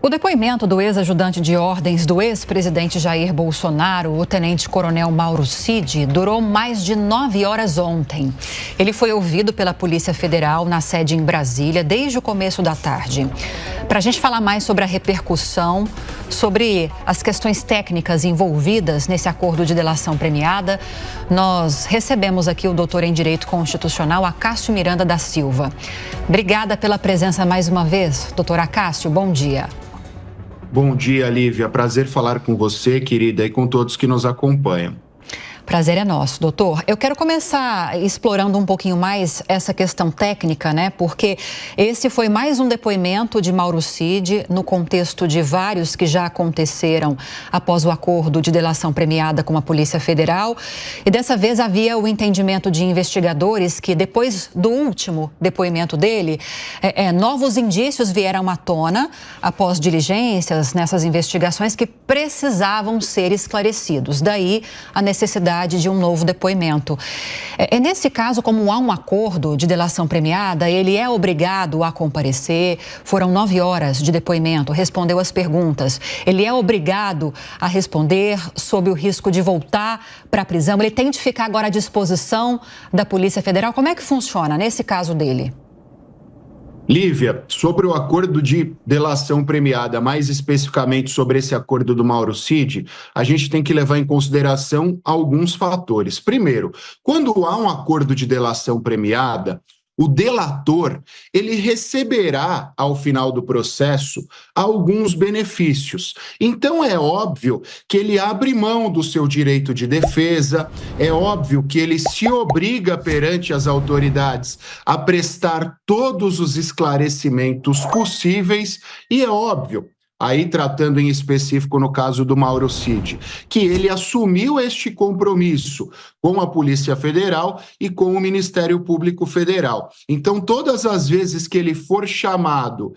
O depoimento do ex-ajudante de ordens do ex-presidente Jair Bolsonaro, o tenente-coronel Mauro Cid, durou mais de 9 horas ontem. Ele foi ouvido pela Polícia Federal na sede em Brasília desde o começo da tarde. Para a gente falar mais sobre a repercussão, sobre as questões técnicas envolvidas nesse acordo de delação premiada, nós recebemos aqui o doutor em Direito Constitucional, Acácio Miranda da Silva. Obrigada pela presença mais uma vez, doutor Acácio, bom dia. Bom dia, Lívia. Prazer falar com você, querida, e com todos que nos acompanham. Prazer é nosso, doutor. Eu quero começar explorando um pouquinho mais essa questão técnica, né? Porque esse foi mais um depoimento de Mauro Cid no contexto de vários que já aconteceram após o acordo de delação premiada com a Polícia Federal. E dessa vez havia o entendimento de investigadores que depois do último depoimento dele, novos indícios vieram à tona após diligências nessas investigações que precisavam ser esclarecidos. Daí a necessidade de um novo depoimento. Nesse caso, como há um acordo de delação premiada, ele é obrigado a comparecer. Foram 9 horas de depoimento, respondeu as perguntas. Ele é obrigado a responder sob o risco de voltar para a prisão. Ele tem de ficar agora à disposição da Polícia Federal. Como é que funciona nesse caso dele? Lívia, sobre o acordo de delação premiada, mais especificamente sobre esse acordo do Mauro Cid, a gente tem que levar em consideração alguns fatores. Primeiro, quando há um acordo de delação premiada, o delator, ele receberá, ao final do processo, alguns benefícios. Então, é óbvio que ele abre mão do seu direito de defesa, é óbvio que ele se obriga perante as autoridades a prestar todos os esclarecimentos possíveis e é óbvio, aí tratando em específico no caso do Mauro Cid, que ele assumiu este compromisso com a Polícia Federal e com o Ministério Público Federal. Então, todas as vezes que ele for chamado,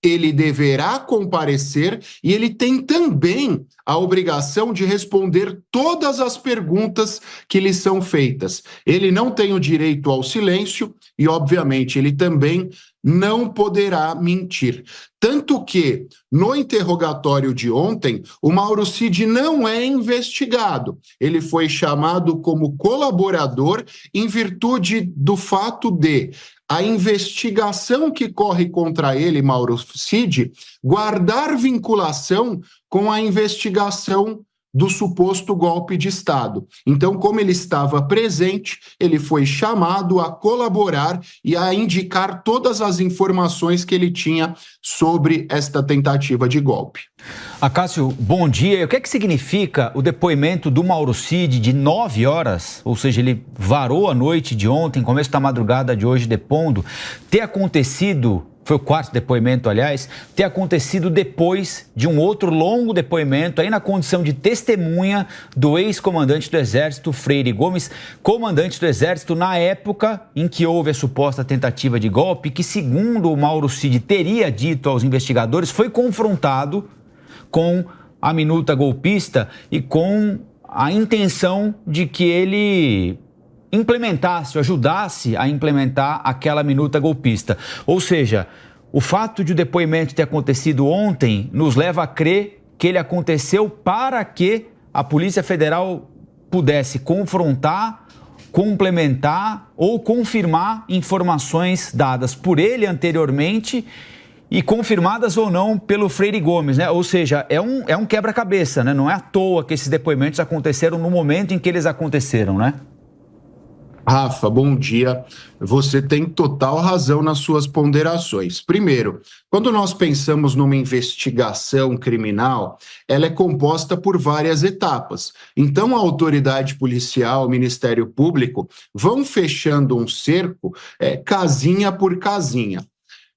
ele deverá comparecer e ele tem também a obrigação de responder todas as perguntas que lhe são feitas. Ele não tem o direito ao silêncio e, obviamente, ele também não poderá mentir. Tanto que, no interrogatório de ontem, o Mauro Cid não é investigado. Ele foi chamado como colaborador em virtude do fato de a investigação que corre contra ele, Mauro Cid, guardar vinculação com a investigação do suposto golpe de Estado. Então, como ele estava presente, ele foi chamado a colaborar e a indicar todas as informações que ele tinha sobre esta tentativa de golpe. Acácio, bom dia. E o que é que significa o depoimento do Mauro Cid de 9 horas? Ou seja, ele varou a noite de ontem, começo da madrugada de hoje, depondo, ter acontecido... Foi o quarto depoimento, aliás, ter acontecido depois de um outro longo depoimento, aí na condição de testemunha do ex-comandante do Exército, Freire Gomes, comandante do Exército na época em que houve a suposta tentativa de golpe, que, segundo o Mauro Cid teria dito aos investigadores, foi confrontado com a minuta golpista e com a intenção de que ele implementasse, ou ajudasse a implementar aquela minuta golpista. Ou seja, o fato de o depoimento ter acontecido ontem nos leva a crer que ele aconteceu para que a Polícia Federal pudesse confrontar, complementar ou confirmar informações dadas por ele anteriormente e confirmadas ou não pelo Freire Gomes, né? Ou seja, é um quebra-cabeça, né? Não é à toa que esses depoimentos aconteceram no momento em que eles aconteceram, né? Rafa, bom dia. Você tem total razão nas suas ponderações. Primeiro, quando nós pensamos numa investigação criminal, ela é composta por várias etapas. Então, a autoridade policial, o Ministério Público, vão fechando um cerco, casinha por casinha.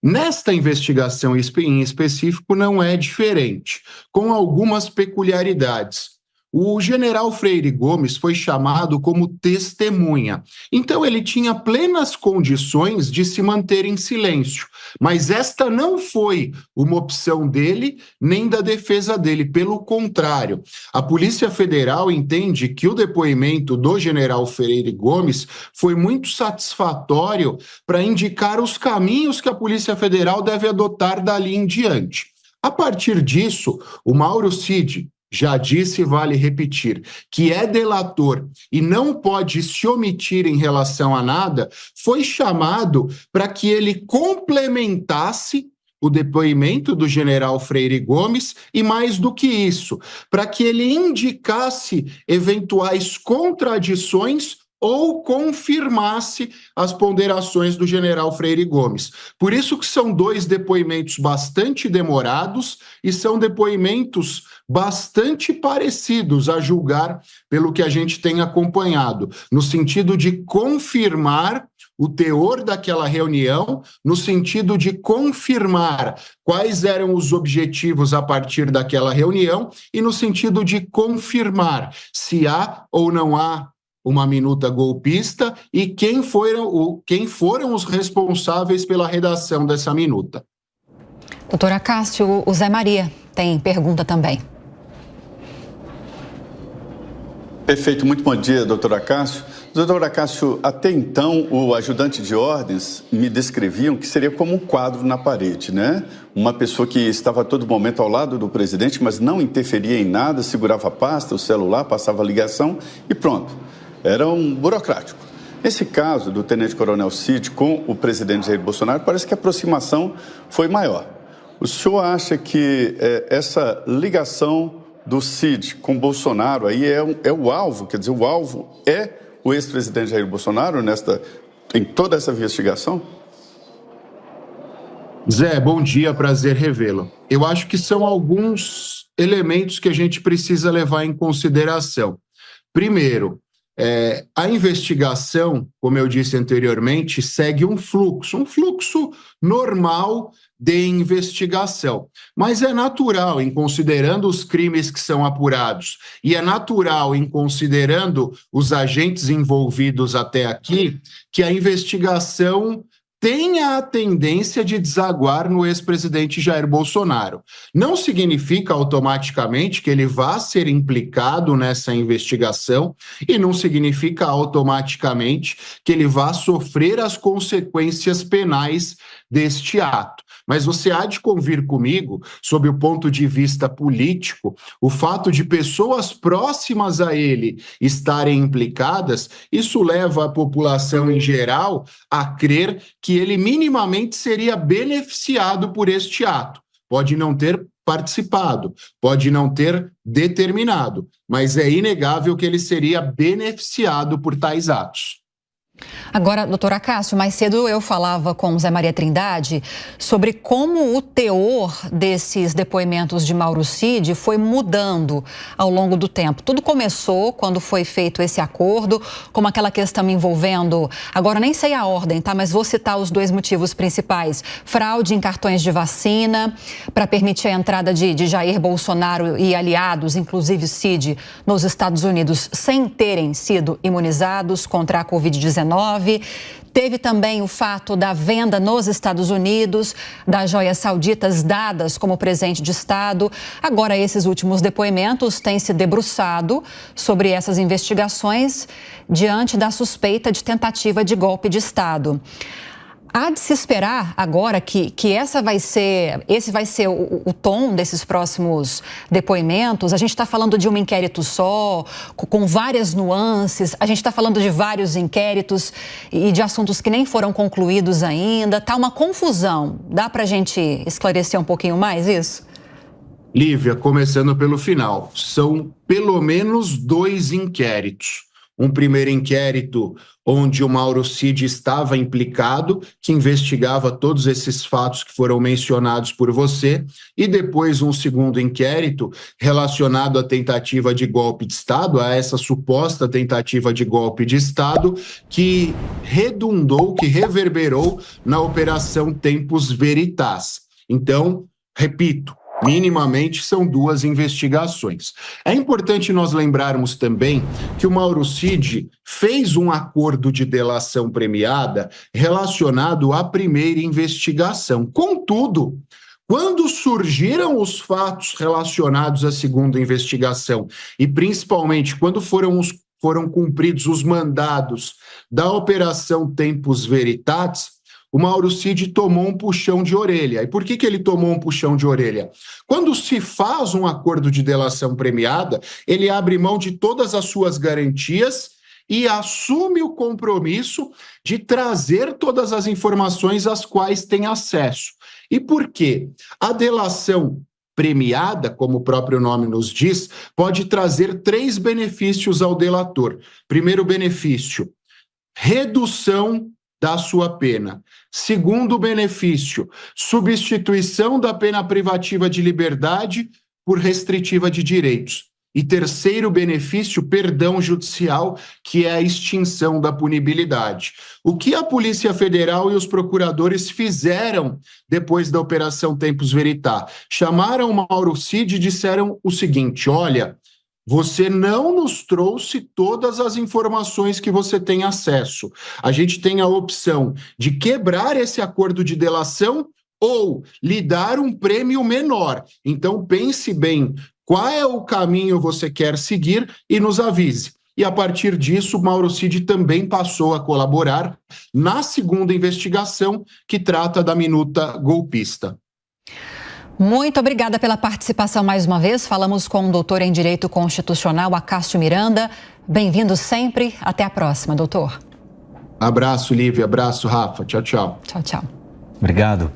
Nesta investigação em específico, não é diferente, com algumas peculiaridades. O general Freire Gomes foi chamado como testemunha. Então, ele tinha plenas condições de se manter em silêncio. Mas esta não foi uma opção dele, nem da defesa dele. Pelo contrário, a Polícia Federal entende que o depoimento do general Freire Gomes foi muito satisfatório para indicar os caminhos que a Polícia Federal deve adotar dali em diante. A partir disso, o Mauro Cid já disse e vale repetir, que é delator e não pode se omitir em relação a nada, foi chamado para que ele complementasse o depoimento do general Freire Gomes e, mais do que isso, para que ele indicasse eventuais contradições ou confirmasse as ponderações do general Freire Gomes. Por isso que são 2 depoimentos bastante demorados e são depoimentos bastante parecidos, a julgar pelo que a gente tem acompanhado, no sentido de confirmar o teor daquela reunião, no sentido de confirmar quais eram os objetivos a partir daquela reunião e no sentido de confirmar se há ou não há uma minuta golpista e quem foram os responsáveis pela redação dessa minuta. Doutora Cássio, o Zé Maria tem pergunta também. Perfeito, muito bom dia, doutora Cássio. Doutora Cássio, até então o ajudante de ordens me descreviam que seria como um quadro na parede, né? Uma pessoa que estava a todo momento ao lado do presidente, mas não interferia em nada, segurava a pasta, o celular, passava a ligação e pronto. Era um burocrático. Nesse caso do tenente-coronel Cid com o presidente Jair Bolsonaro, parece que a aproximação foi maior. O senhor acha que essa ligação do Cid com Bolsonaro aí é o alvo, quer dizer, o alvo é o ex-presidente Jair Bolsonaro em toda essa investigação? Zé, bom dia, prazer revê-lo. Eu acho que são alguns elementos que a gente precisa levar em consideração. Primeiro, a investigação, como eu disse anteriormente, segue um fluxo normal de investigação. Mas é natural, em considerando os crimes que são apurados, e é natural, em considerando os agentes envolvidos até aqui, que a investigação tenha a tendência de desaguar no ex-presidente Jair Bolsonaro. Não significa automaticamente que ele vá ser implicado nessa investigação e não significa automaticamente que ele vá sofrer as consequências penais deste ato. Mas você há de convir comigo, sob o ponto de vista político, o fato de pessoas próximas a ele estarem implicadas, isso leva a população em geral a crer que ele minimamente seria beneficiado por este ato. Pode não ter participado, pode não ter determinado, mas é inegável que ele seria beneficiado por tais atos. Agora, doutora Cássio, mais cedo eu falava com o Zé Maria Trindade sobre como o teor desses depoimentos de Mauro Cid foi mudando ao longo do tempo. Tudo começou quando foi feito esse acordo, como aquela questão envolvendo, agora nem sei a ordem, tá? Mas vou citar os 2 motivos principais. Fraude em cartões de vacina, para permitir a entrada de Jair Bolsonaro e aliados, inclusive Cid, nos Estados Unidos, sem terem sido imunizados contra a Covid-19. Teve também o fato da venda nos Estados Unidos das joias sauditas dadas como presente de Estado. Agora, esses últimos depoimentos têm se debruçado sobre essas investigações diante da suspeita de tentativa de golpe de Estado. Há de se esperar agora que esse vai ser o tom desses próximos depoimentos. A gente está falando de um inquérito só, com várias nuances. A gente está falando de vários inquéritos e de assuntos que nem foram concluídos ainda. Está uma confusão. Dá para a gente esclarecer um pouquinho mais isso? Lívia, começando pelo final, são pelo menos 2 inquéritos. Um primeiro inquérito onde o Mauro Cid estava implicado, que investigava todos esses fatos que foram mencionados por você, e depois um segundo inquérito relacionado à tentativa de golpe de Estado, a essa suposta tentativa de golpe de Estado, que redundou, que reverberou na Operação Tempus Veritas. Então, repito, minimamente são 2 investigações. É importante nós lembrarmos também que o Mauro Cid fez um acordo de delação premiada relacionado à primeira investigação. Contudo, quando surgiram os fatos relacionados à segunda investigação e principalmente quando foram cumpridos os mandados da Operação Tempus Veritas, o Mauro Cid tomou um puxão de orelha. E por que ele tomou um puxão de orelha? Quando se faz um acordo de delação premiada, ele abre mão de todas as suas garantias e assume o compromisso de trazer todas as informações às quais tem acesso. E por quê? A delação premiada, como o próprio nome nos diz, pode trazer 3 benefícios ao delator. Primeiro benefício, redução da sua pena. Segundo benefício, substituição da pena privativa de liberdade por restritiva de direitos. E terceiro benefício, perdão judicial, que é a extinção da punibilidade. O que a Polícia Federal e os procuradores fizeram depois da Operação Tempus Verità? Chamaram o Mauro Cid e disseram o seguinte: olha, você não nos trouxe todas as informações que você tem acesso. A gente tem a opção de quebrar esse acordo de delação ou lhe dar um prêmio menor. Então pense bem qual é o caminho você quer seguir e nos avise. E a partir disso, Mauro Cid também passou a colaborar na segunda investigação, que trata da minuta golpista. Muito obrigada pela participação mais uma vez. Falamos com o doutor em Direito Constitucional, Acácio Miranda. Bem-vindo sempre. Até a próxima, doutor. Abraço, Lívia. Abraço, Rafa. Tchau, tchau. Tchau, tchau. Obrigado.